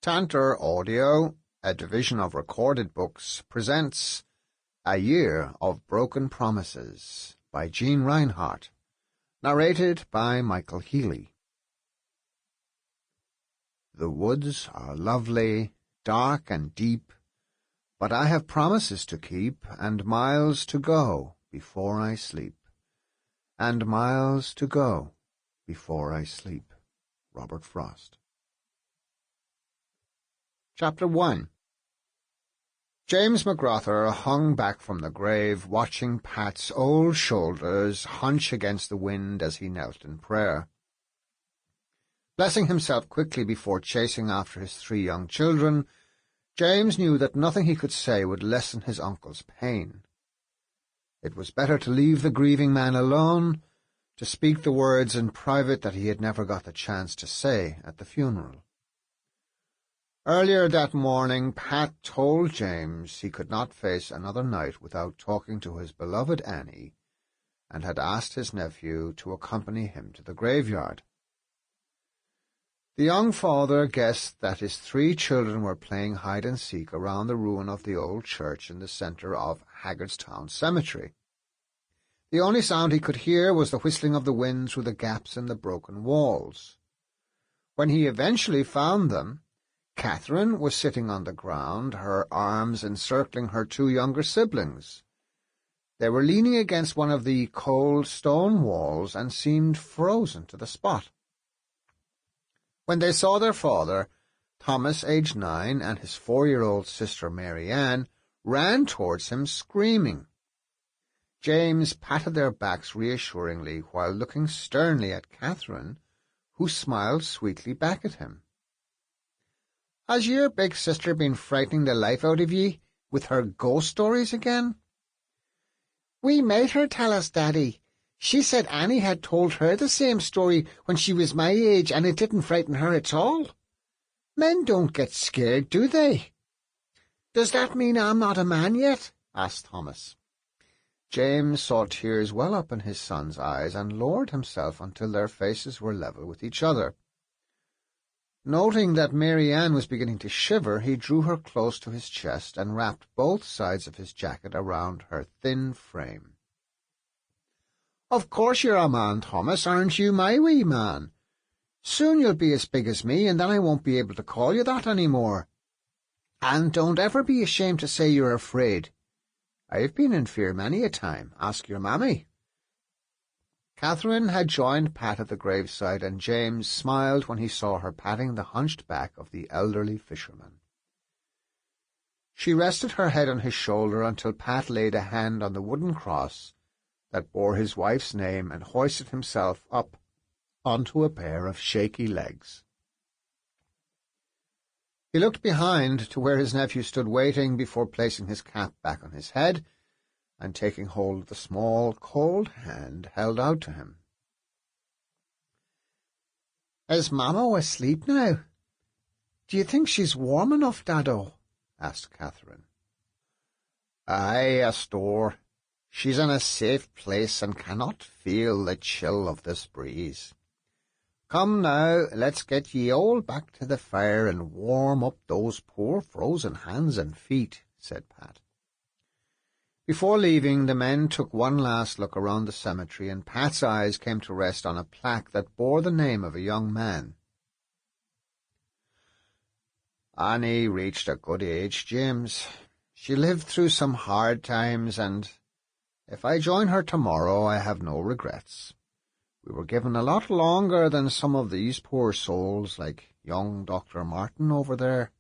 Tantor Audio, a division of Recorded Books, presents A Year of Broken Promises by Reinhardt, narrated by Michael Healy. The woods are lovely, dark and deep, but I have promises to keep and miles to go before I sleep. And miles to go before I sleep. Robert Frost. Chapter 1. James McGrother hung back from the grave, watching Pat's old shoulders hunch against the wind as he knelt in prayer. Blessing himself quickly before chasing after his 3 young children, James knew that nothing he could say would lessen his uncle's pain. It was better to leave the grieving man alone, to speak the words in private that he had never got the chance to say at the funeral. Earlier that morning, Pat told James he could not face another night without talking to his beloved Annie, and had asked his nephew to accompany him to the graveyard. The young father guessed that his 3 children were playing hide-and-seek around the ruin of the old church in the centre of Haggardstown Cemetery. The only sound he could hear was the whistling of the wind through the gaps in the broken walls. When he eventually found them, Catherine was sitting on the ground, her arms encircling her 2 younger siblings. They were leaning against one of the cold stone walls and seemed frozen to the spot. When they saw their father, Thomas, aged 9, and his 4-year-old sister Mary Ann ran towards him, screaming. James patted their backs reassuringly while looking sternly at Catherine, who smiled sweetly back at him. "Has your big sister been frightening the life out of ye with her ghost stories again?" "We made her tell us, Daddy. She said Annie had told her the same story when she was my age, and it didn't frighten her at all. Men don't get scared, do they?" "Does that mean I'm not a man yet?" asked Thomas. James saw tears well up in his son's eyes and lowered himself until their faces were level with each other. Noting that Mary Ann was beginning to shiver, he drew her close to his chest and wrapped both sides of his jacket around her thin frame. "Of course you're a man, Thomas, aren't you, my wee man? Soon you'll be as big as me, and then I won't be able to call you that any more. And don't ever be ashamed to say you're afraid. I've been in fear many a time. Ask your mammy." Catherine had joined Pat at the graveside, and James smiled when he saw her patting the hunched back of the elderly fisherman. She rested her head on his shoulder until Pat laid a hand on the wooden cross that bore his wife's name and hoisted himself up onto a pair of shaky legs. He looked behind to where his nephew stood waiting before placing his cap back on his head and taking hold of the small, cold hand held out to him. "Is Mamma asleep now? Do you think she's warm enough, Daddo?" asked Catherine. "Aye, Astor. She's in a safe place and cannot feel the chill of this breeze. Come now, let's get ye all back to the fire and warm up those poor frozen hands and feet," said Pat. Before leaving, the men took one last look around the cemetery, and Pat's eyes came to rest on a plaque that bore the name of a young man. "Annie reached a good age, James. She lived through some hard times, and if I join her tomorrow, I have no regrets. We were given a lot longer than some of these poor souls, like young Dr. Martin over there.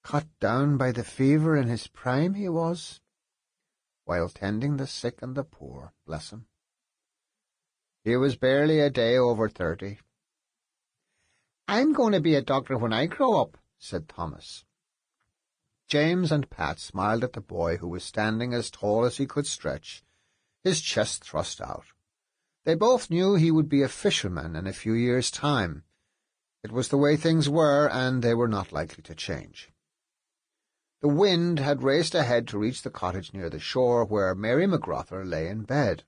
Cut down by the fever in his prime he was, while tending the sick and the poor, bless him. He was barely a day over 30. "I'm going to be a doctor when I grow up," said Thomas. James and Pat smiled at the boy, who was standing as tall as he could stretch, his chest thrust out. They both knew he would be a fisherman in a few years' time. It was the way things were, and they were not likely to change. The wind had raced ahead to reach the cottage near the shore, where Mary McGrother lay in bed.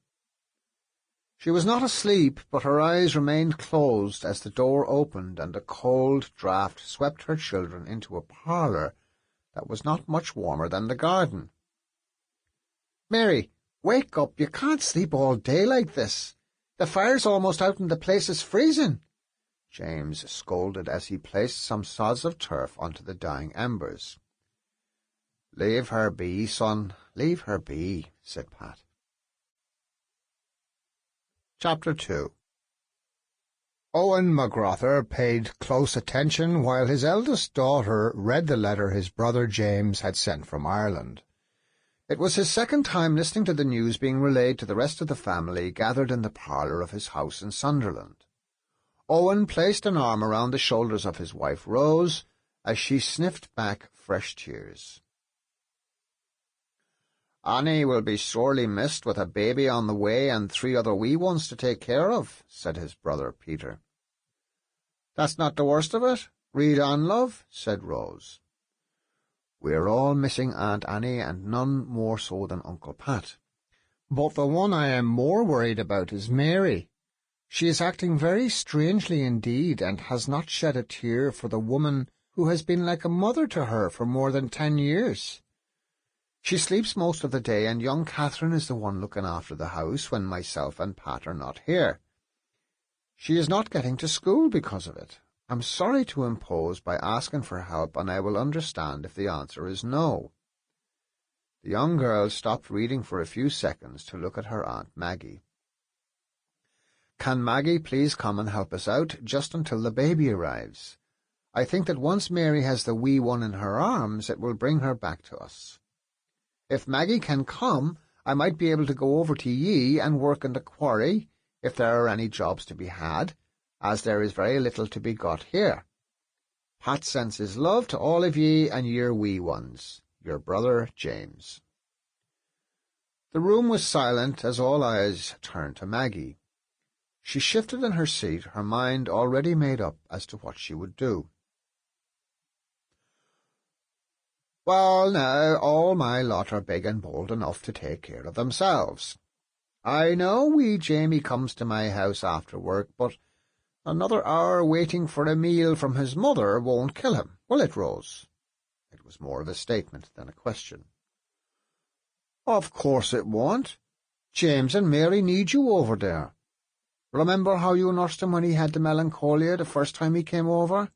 She was not asleep, but her eyes remained closed as the door opened and a cold draught swept her children into a parlour that was not much warmer than the garden. "Mary, wake up! You can't sleep all day like this. The fire's almost out and the place is freezing," James scolded as he placed some sods of turf onto the dying embers. "Leave her be, son, leave her be," said Pat. Chapter 2. Owen McGrother paid close attention while his eldest daughter read the letter his brother James had sent from Ireland. It was his second time listening to the news being relayed to the rest of the family gathered in the parlour of his house in Sunderland. Owen placed an arm around the shoulders of his wife Rose as she sniffed back fresh tears. "Annie will be sorely missed with a baby on the way and 3 other wee ones to take care of," said his brother Peter. "That's not the worst of it. Read on, love," said Rose. "We're all missing Aunt Annie, and none more so than Uncle Pat. But the one I am more worried about is Mary. She is acting very strangely indeed, and has not shed a tear for the woman who has been like a mother to her for more than 10 years. She sleeps most of the day, and young Catherine is the one looking after the house when myself and Pat are not here. She is not getting to school because of it. I'm sorry to impose by asking for help, and I will understand if the answer is no." The young girl stopped reading for a few seconds to look at her Aunt Maggie. "Can Maggie please come and help us out just until the baby arrives? I think that once Mary has the wee one in her arms, it will bring her back to us. If Maggie can come, I might be able to go over to ye and work in the quarry, if there are any jobs to be had, as there is very little to be got here. Pat sends his love to all of ye and your wee ones. Your brother James." The room was silent as all eyes turned to Maggie. She shifted in her seat, her mind already made up as to what she would do. "Well, now, all my lot are big and bold enough to take care of themselves. I know wee Jamie comes to my house after work, but another hour waiting for a meal from his mother won't kill him, will it, Rose?" It was more of a statement than a question. "Of course it won't. James and Mary need you over there. Remember how you nursed him when he had the melancholia the first time he came over?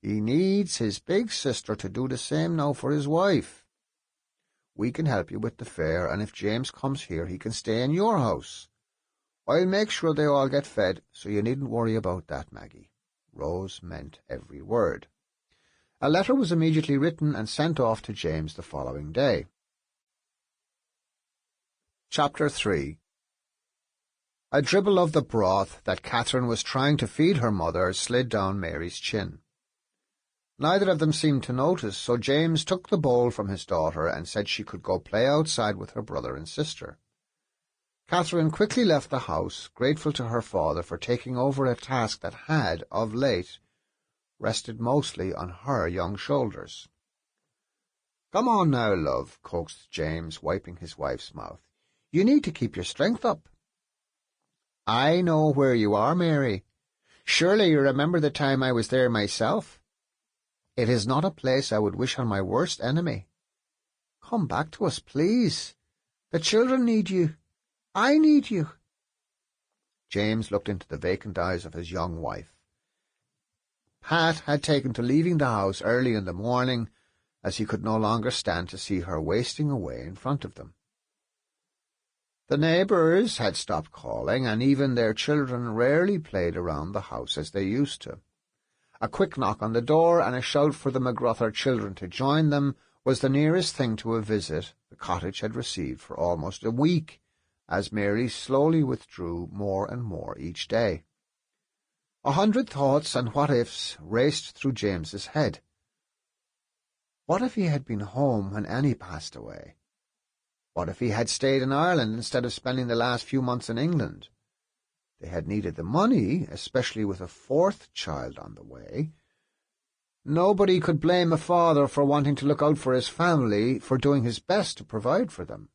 He needs his big sister to do the same now for his wife. We can help you with the fare, and if James comes here he can stay in your house. I'll make sure they all get fed, so you needn't worry about that, Maggie." Rose meant every word. A letter was immediately written and sent off to James the following day. Chapter 3. A dribble of the broth that Catherine was trying to feed her mother slid down Mary's chin. Neither of them seemed to notice, so James took the bowl from his daughter and said she could go play outside with her brother and sister. Catherine quickly left the house, grateful to her father for taking over a task that had, of late, rested mostly on her young shoulders. "Come on now, love," coaxed James, wiping his wife's mouth. "You need to keep your strength up." "I know where you are, Mary. Surely you remember the time I was there myself. It is not a place I would wish on my worst enemy. Come back to us, please. The children need you. I need you." James looked into the vacant eyes of his young wife. Pat had taken to leaving the house early in the morning, as he could no longer stand to see her wasting away in front of them. The neighbours had stopped calling, and even their children rarely played around the house as they used to. A quick knock on the door and a shout for the McGrother children to join them was the nearest thing to a visit the cottage had received for almost a week, as Mary slowly withdrew more and more each day. 100 thoughts and what-ifs raced through James's head. What if he had been home when Annie passed away? What if he had stayed in Ireland instead of spending the last few months in England? They had needed the money, especially with a 4th child on the way. Nobody could blame a father for wanting to look out for his family, for doing his best to provide for them.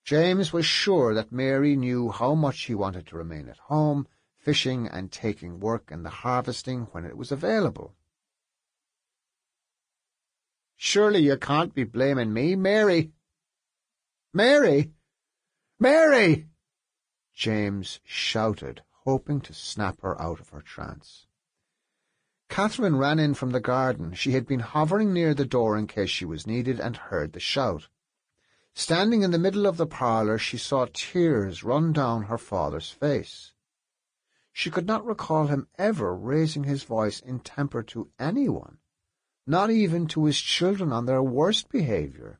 James was sure that Mary knew how much he wanted to remain at home, fishing and taking work in the harvesting when it was available. "Surely you can't be blaming me, Mary." "Mary! Mary!" James shouted, hoping to snap her out of her trance. Catherine ran in from the garden. She had been hovering near the door in case she was needed, and heard the shout. Standing in the middle of the parlour, she saw tears run down her father's face. She could not recall him ever raising his voice in temper to anyone, not even to his children on their worst behaviour.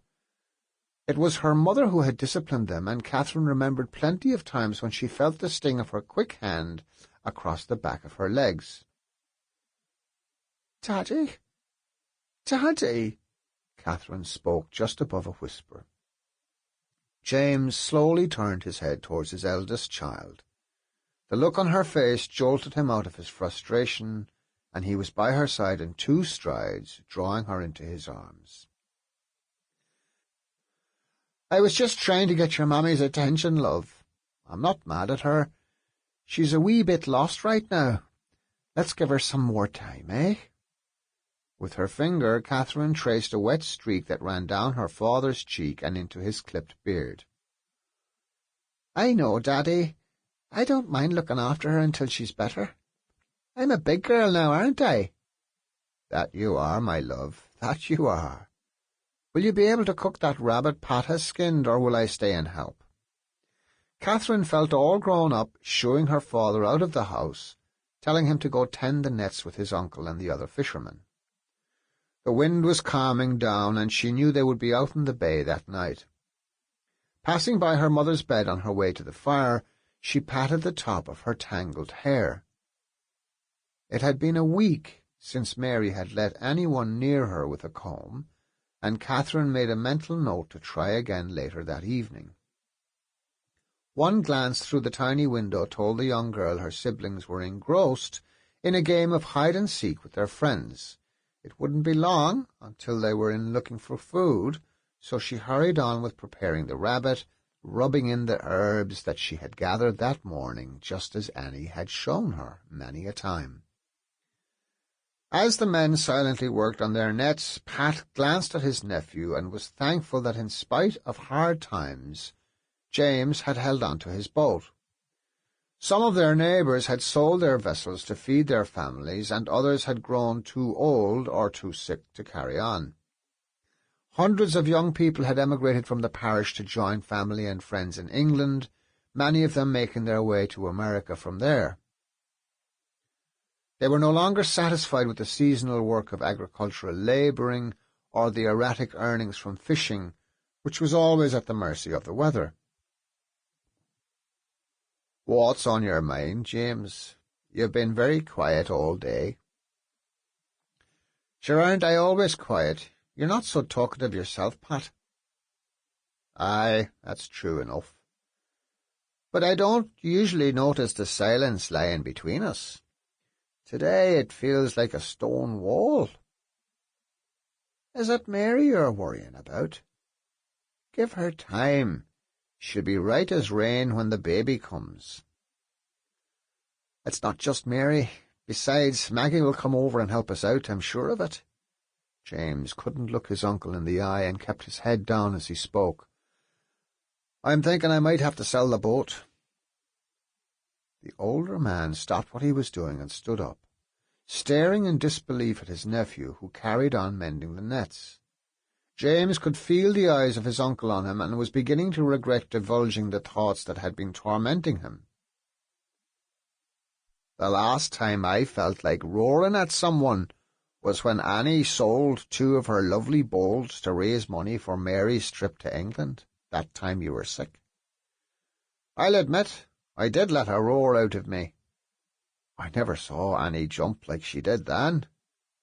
It was her mother who had disciplined them, and Catherine remembered plenty of times when she felt the sting of her quick hand across the back of her legs. "Daddy, Daddy," Catherine spoke just above a whisper. James slowly turned his head towards his eldest child. The look on her face jolted him out of his frustration, and he was by her side in 2 strides, drawing her into his arms. "I was just trying to get your mammy's attention, love. I'm not mad at her. She's a wee bit lost right now. Let's give her some more time, eh?" With her finger, Catherine traced a wet streak that ran down her father's cheek and into his clipped beard. "I know, Daddy. I don't mind looking after her until she's better. I'm a big girl now, aren't I?" "That you are, my love, that you are. Will you be able to cook that rabbit Pat has skinned, or will I stay and help?" Catherine felt all grown up, shooing her father out of the house, telling him to go tend the nets with his uncle and the other fishermen. The wind was calming down, and she knew they would be out in the bay that night. Passing by her mother's bed on her way to the fire, she patted the top of her tangled hair. It had been a week since Mary had let anyone near her with a comb, and Catherine made a mental note to try again later that evening. One glance through the tiny window told the young girl her siblings were engrossed in a game of hide-and-seek with their friends. It wouldn't be long until they were in looking for food, so she hurried on with preparing the rabbit, rubbing in the herbs that she had gathered that morning, just as Annie had shown her many a time. As the men silently worked on their nets, Pat glanced at his nephew and was thankful that in spite of hard times, James had held on to his boat. Some of their neighbours had sold their vessels to feed their families, and others had grown too old or too sick to carry on. Hundreds of young people had emigrated from the parish to join family and friends in England, many of them making their way to America from there. They were no longer satisfied with the seasonal work of agricultural labouring or the erratic earnings from fishing, which was always at the mercy of the weather. "What's on your mind, James? You've been very quiet all day." "Sure, aren't I always quiet? You're not so talkative yourself, Pat." "Aye, that's true enough. But I don't usually notice the silence lying between us. Today it feels like a stone wall." "Is it Mary you're worrying about?" "Give her time. She'll be right as rain when the baby comes." "It's not just Mary. Besides, Maggie will come over and help us out, I'm sure of it." James couldn't look his uncle in the eye and kept his head down as he spoke. "I'm thinking I might have to sell the boat." The older man stopped what he was doing and stood up, staring in disbelief at his nephew, who carried on mending the nets. James could feel the eyes of his uncle on him, and was beginning to regret divulging the thoughts that had been tormenting him. "The last time I felt like roaring at someone was when Annie sold 2 of her lovely bolts to raise money for Mary's trip to England, that time you were sick. I'll admit, I did let a roar out of me. I never saw Annie jump like she did then.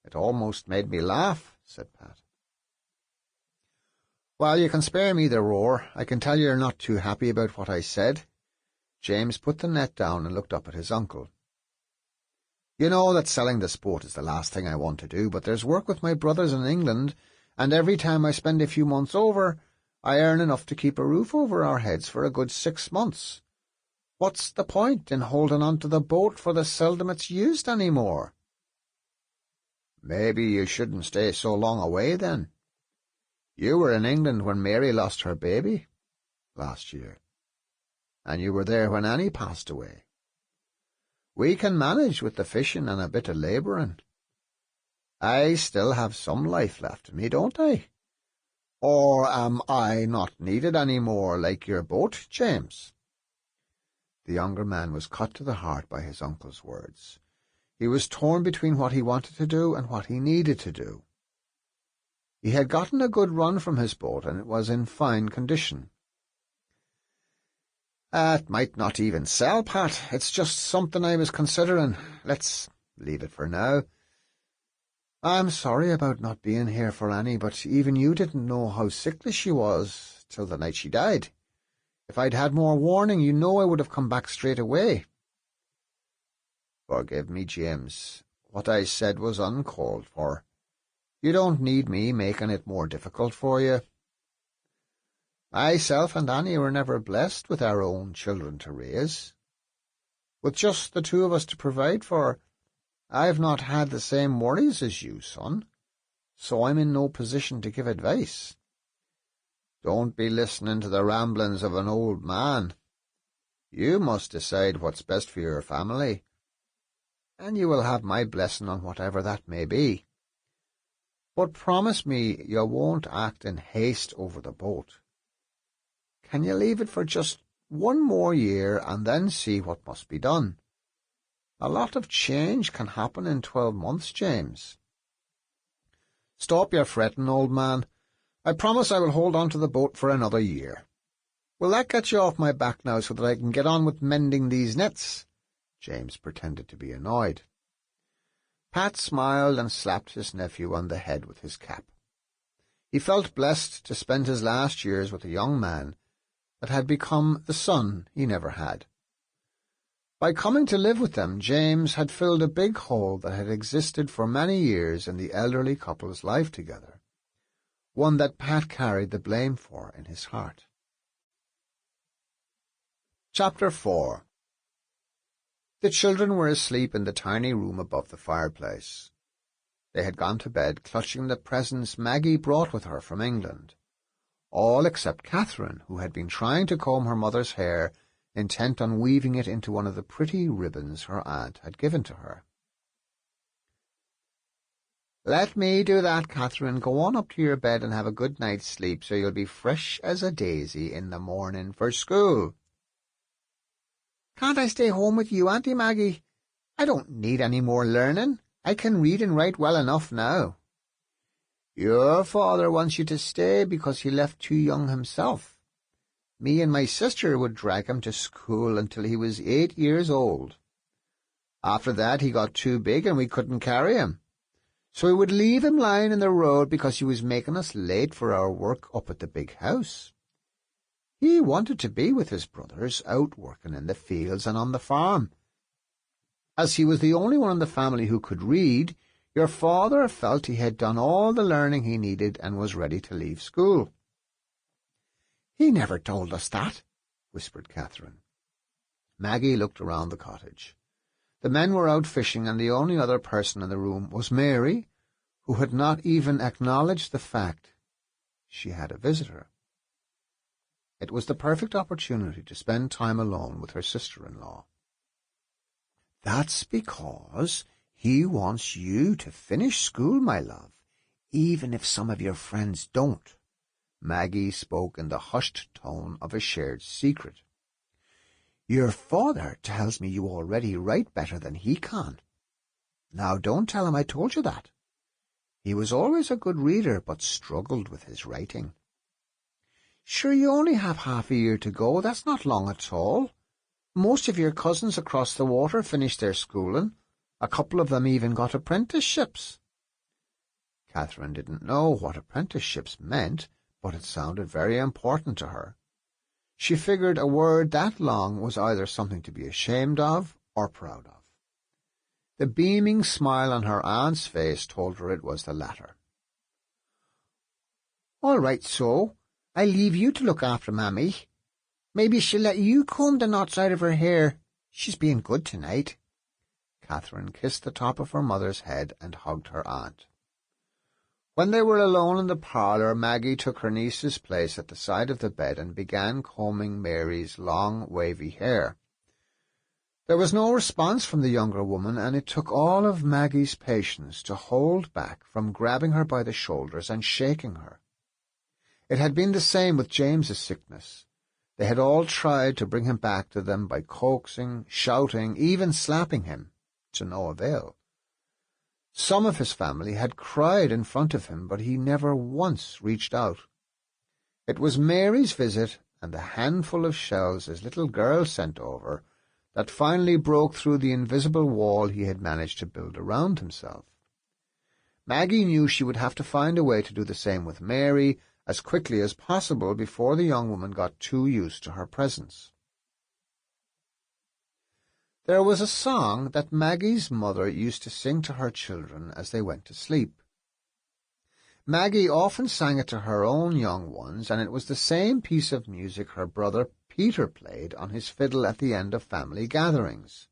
It almost made me laugh," said Pat. "Well, you can spare me the roar. I can tell you're not too happy about what I said." James put the net down and looked up at his uncle. "You know that selling this boat is the last thing I want to do, but there's work with my brothers in England, and every time I spend a few months over, I earn enough to keep a roof over our heads for a good 6 months. What's the point in holding on to the boat for the seldom it's used any more?" "Maybe you shouldn't stay so long away, then. You were in England when Mary lost her baby last year, and you were there when Annie passed away. We can manage with the fishing and a bit of labouring. I still have some life left in me, don't I? Or am I not needed any more, like your boat, James?" The younger man was cut to the heart by his uncle's words. He was torn between what he wanted to do and what he needed to do. He had gotten a good run from his boat, and it was in fine condition. "It might not even sell, Pat. It's just something I was considering. Let's leave it for now. I'm sorry about not being here for Annie, but even you didn't know how sickly she was till the night she died. If I'd had more warning, you know I would have come back straight away." "Forgive me, James. What I said was uncalled for. You don't need me making it more difficult for you. Myself and Annie were never blessed with our own children to raise. With just the two of us to provide for, I've not had the same worries as you, son, so I'm in no position to give advice. Don't be listening to the ramblings of an old man. You must decide what's best for your family, and you will have my blessing on whatever that may be. But promise me you won't act in haste over the boat. Can you leave it for just 1 more year and then see what must be done? A lot of change can happen in 12 months, James." "Stop your fretting, old man. I promise I will hold on to the boat for another year. Will that get you off my back now so that I can get on with mending these nets?" James pretended to be annoyed. Pat smiled and slapped his nephew on the head with his cap. He felt blessed to spend his last years with a young man that had become the son he never had. By coming to live with them, James had filled a big hole that had existed for many years in the elderly couple's life together, one that Pat carried the blame for in his heart. Chapter 4. The children were asleep in the tiny room above the fireplace. They had gone to bed clutching the presents Maggie brought with her from England, all except Catherine, who had been trying to comb her mother's hair, intent on weaving it into one of the pretty ribbons her aunt had given to her. "Let me do that, Catherine. Go on up to your bed and have a good night's sleep, so you'll be fresh as a daisy in the morning for school." "Can't I stay home with you, Auntie Maggie? I don't need any more learning. I can read and write well enough now." "Your father wants you to stay because he left too young himself. Me and my sister would drag him to school until he was 8 years old. After that he got too big and we couldn't carry him. So we would leave him lying in the road because he was making us late for our work up at the big house. He wanted to be with his brothers, out working in the fields and on the farm. As he was the only one in the family who could read, your father felt he had done all the learning he needed and was ready to leave school." "He never told us that," whispered Catherine. Maggie looked around the cottage. The men were out fishing, and the only other person in the room was Mary, who had not even acknowledged the fact she had a visitor. It was the perfect opportunity to spend time alone with her sister-in-law. "That's because he wants you to finish school, my love, even if some of your friends don't." Maggie spoke in the hushed tone of a shared secret. "Your father tells me you already write better than he can. Now don't tell him I told you that. He was always a good reader, but struggled with his writing. Sure, you only have half a year to go. That's not long at all. Most of your cousins across the water finished their schooling. A couple of them even got apprenticeships." Catherine didn't know what apprenticeships meant, but it sounded very important to her. She figured a word that long was either something to be ashamed of or proud of. The beaming smile on her aunt's face told her it was the latter. "All right, so I'll leave you to look after Mammy. Maybe she'll let you comb the knots out of her hair. She's being good tonight." Catherine kissed the top of her mother's head and hugged her aunt. When they were alone in the parlour, Maggie took her niece's place at the side of the bed and began combing Mary's long, wavy hair. There was no response from the younger woman, and it took all of Maggie's patience to hold back from grabbing her by the shoulders and shaking her. It had been the same with James's sickness. They had all tried to bring him back to them by coaxing, shouting, even slapping him, to no avail. Some of his family had cried in front of him, but he never once reached out. It was Mary's visit and the handful of shells his little girl sent over that finally broke through the invisible wall he had managed to build around himself. Maggie knew she would have to find a way to do the same with Mary as quickly as possible before the young woman got too used to her presence. There was a song that Maggie's mother used to sing to her children as they went to sleep. Maggie often sang it to her own young ones, and it was the same piece of music her brother Peter played on his fiddle at the end of family gatherings.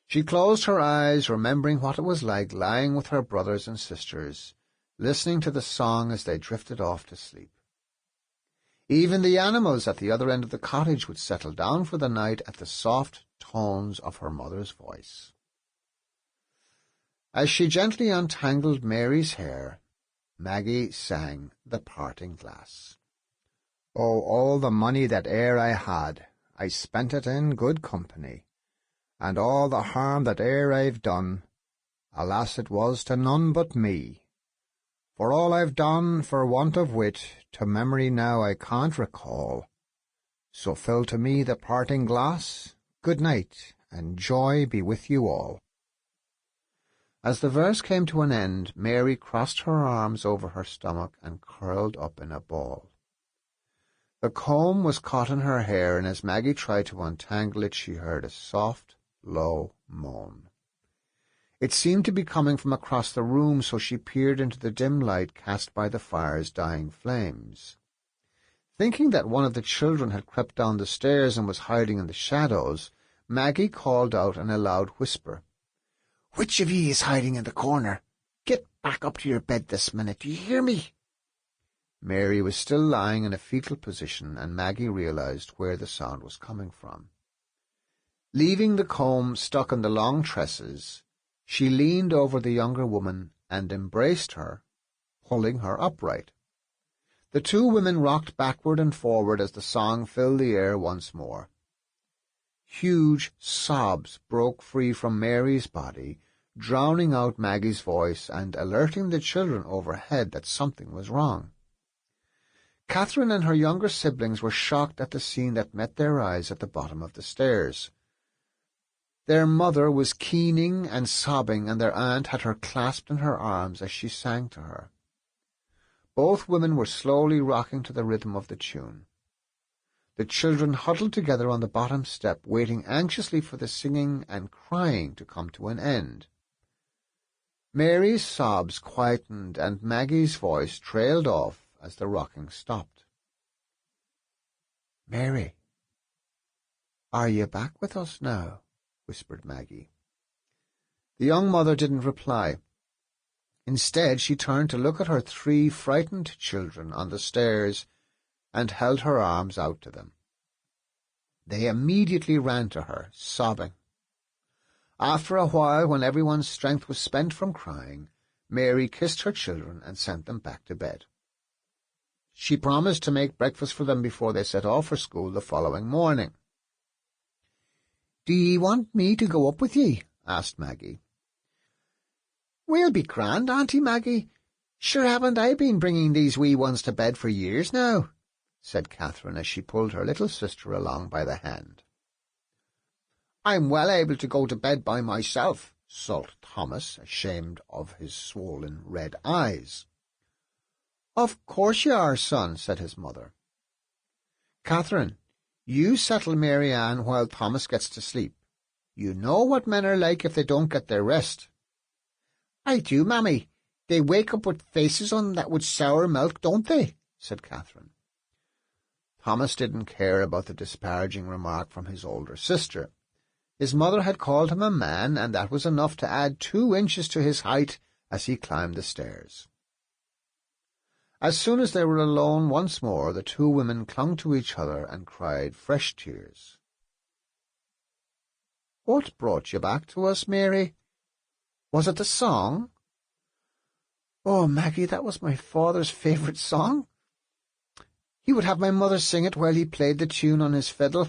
She closed her eyes, remembering what it was like lying with her brothers and sisters, listening to the song as they drifted off to sleep. Even the animals at the other end of the cottage would settle down for the night at the soft tones of her mother's voice. As she gently untangled Mary's hair, Maggie sang The Parting Glass. "Oh, all the money that e'er I had, I spent it in good company, and all the harm that e'er I've done, alas, it was to none but me. For all I've done for want of wit, to memory now I can't recall. So fill to me the parting glass. Good night, and joy be with you all." As the verse came to an end, Mary crossed her arms over her stomach and curled up in a ball. The comb was caught in her hair, and as Maggie tried to untangle it, she heard a soft, low moan. It seemed to be coming from across the room, so she peered into the dim light cast by the fire's dying flames. Thinking that one of the children had crept down the stairs and was hiding in the shadows, Maggie called out in a loud whisper, "Which of ye is hiding in the corner? Get back up to your bed this minute, do you hear me?" Mary was still lying in a fetal position, and Maggie realized where the sound was coming from. Leaving the comb stuck in the long tresses, she leaned over the younger woman and embraced her, pulling her upright. The two women rocked backward and forward as the song filled the air once more. Huge sobs broke free from Mary's body, drowning out Maggie's voice and alerting the children overhead that something was wrong. Catherine and her younger siblings were shocked at the scene that met their eyes at the bottom of the stairs. Their mother was keening and sobbing, and their aunt had her clasped in her arms as she sang to her. Both women were slowly rocking to the rhythm of the tune. The children huddled together on the bottom step, waiting anxiously for the singing and crying to come to an end. Mary's sobs quietened, and Maggie's voice trailed off as the rocking stopped. "Mary, are you back with us now?" whispered Maggie. The young mother didn't reply. Instead, she turned to look at her three frightened children on the stairs and held her arms out to them. They immediately ran to her, sobbing. After a while, when everyone's strength was spent from crying, Mary kissed her children and sent them back to bed. She promised to make breakfast for them before they set off for school the following morning. "Do ye want me to go up with ye?" asked Maggie. "We'll be grand, Auntie Maggie. Sure haven't I been bringing these wee ones to bed for years now?" said Catherine as she pulled her little sister along by the hand. "I'm well able to go to bed by myself," sulked Thomas, ashamed of his swollen red eyes. "Of course you are, son," said his mother. "Catherine, you settle Mary Ann while Thomas gets to sleep. You know what men are like if they don't get their rest." "I do, Mammy. They wake up with faces on that would sour milk, don't they?" said Catherine. Thomas didn't care about the disparaging remark from his older sister. His mother had called him a man, and that was enough to add 2 inches to his height as he climbed the stairs. As soon as they were alone once more, the 2 women clung to each other and cried fresh tears. "What brought you back to us, Mary? Was it the song?" "Oh, Maggie, that was my father's favourite song. He would have my mother sing it while he played the tune on his fiddle.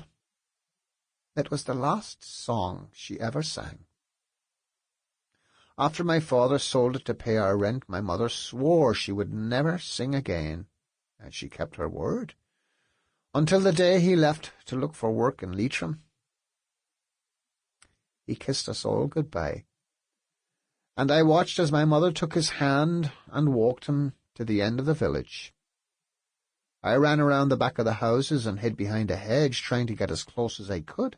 It was the last song she ever sang. After my father sold it to pay our rent, my mother swore she would never sing again, and she kept her word, until the day he left to look for work in Leitrim. He kissed us all good-bye, and I watched as my mother took his hand and walked him to the end of the village. I ran around the back of the houses and hid behind a hedge, trying to get as close as I could.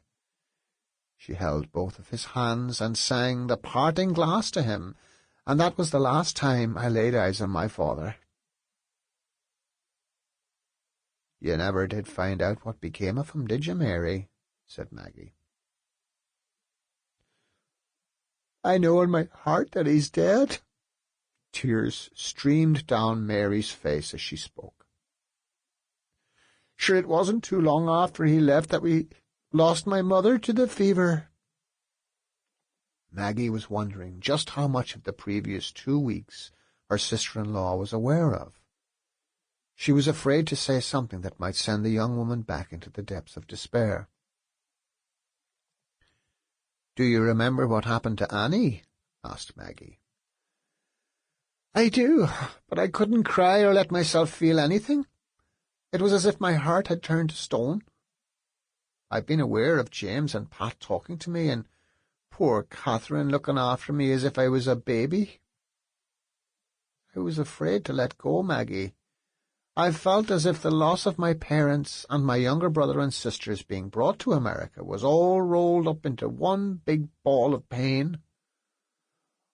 She held both of his hands and sang the parting glass to him, and that was the last time I laid eyes on my father." "You never did find out what became of him, did you, Mary?" said Maggie. "I know in my heart that he's dead." Tears streamed down Mary's face as she spoke. "Sure, it wasn't too long after he left that we lost my mother to the fever." Maggie was wondering just how much of the previous 2 weeks her sister-in-law was aware of. She was afraid to say something that might send the young woman back into the depths of despair. "Do you remember what happened to Annie?" asked Maggie. "I do, but I couldn't cry or let myself feel anything. It was as if my heart had turned to stone. I've been aware of James and Pat talking to me, and poor Catherine looking after me as if I was a baby. I was afraid to let go, Maggie. I felt as if the loss of my parents and my younger brother and sisters being brought to America was all rolled up into one big ball of pain.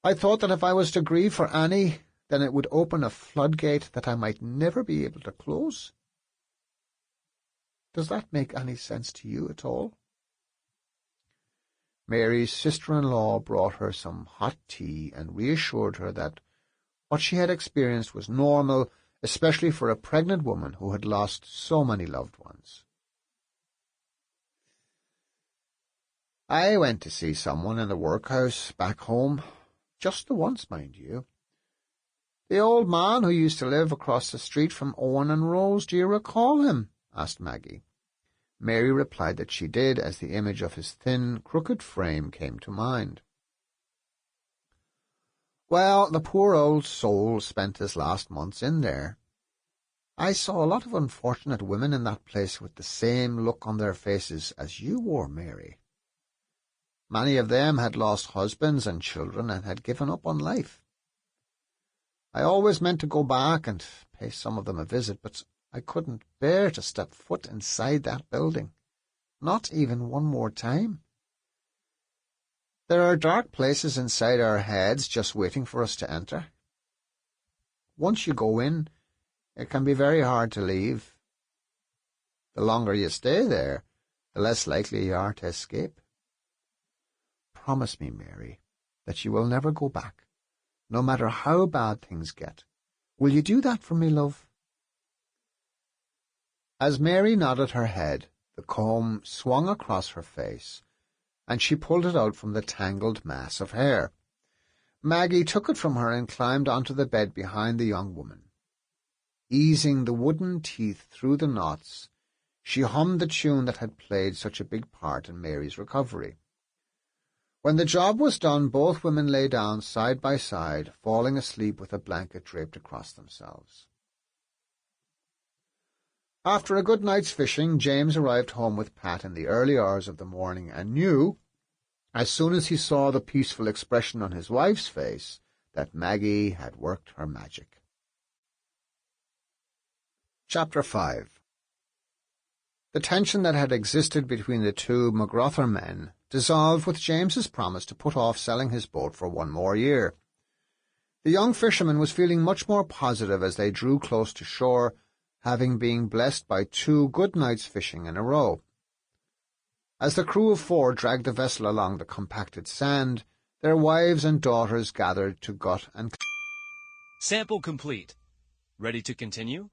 I thought that if I was to grieve for Annie, then it would open a floodgate that I might never be able to close. Does that make any sense to you at all?" Mary's sister-in-law brought her some hot tea and reassured her that what she had experienced was normal, especially for a pregnant woman who had lost so many loved ones. "I went to see someone in the workhouse back home, just the once, mind you. The old man who used to live across the street from Owen and Rose, do you recall him?" asked Maggie. Mary replied that she did, as the image of his thin, crooked frame came to mind. "Well, the poor old soul spent his last months in there. I saw a lot of unfortunate women in that place with the same look on their faces as you wore, Mary. Many of them had lost husbands and children and had given up on life. I always meant to go back and pay some of them a visit, but I couldn't bear to step foot inside that building, not even one more time. There are dark places inside our heads just waiting for us to enter. Once you go in, it can be very hard to leave. The longer you stay there, the less likely you are to escape. Promise me, Mary, that you will never go back, no matter how bad things get. Will you do that for me, love?" As Mary nodded her head, the comb swung across her face, and she pulled it out from the tangled mass of hair. Maggie took it from her and climbed onto the bed behind the young woman. Easing the wooden teeth through the knots, she hummed the tune that had played such a big part in Mary's recovery. When the job was done, both women lay down side by side, falling asleep with a blanket draped across themselves. After a good night's fishing, James arrived home with Pat in the early hours of the morning and knew, as soon as he saw the peaceful expression on his wife's face, that Maggie had worked her magic. Chapter 5. The tension that had existed between the 2 McGrother men dissolved with James's promise to put off selling his boat for 1 more year. The young fisherman was feeling much more positive as they drew close to shore, having been blessed by 2 good nights' fishing in a row. As the crew of 4 dragged the vessel along the compacted sand, their wives and daughters gathered to gut and... Sample complete. Ready to continue?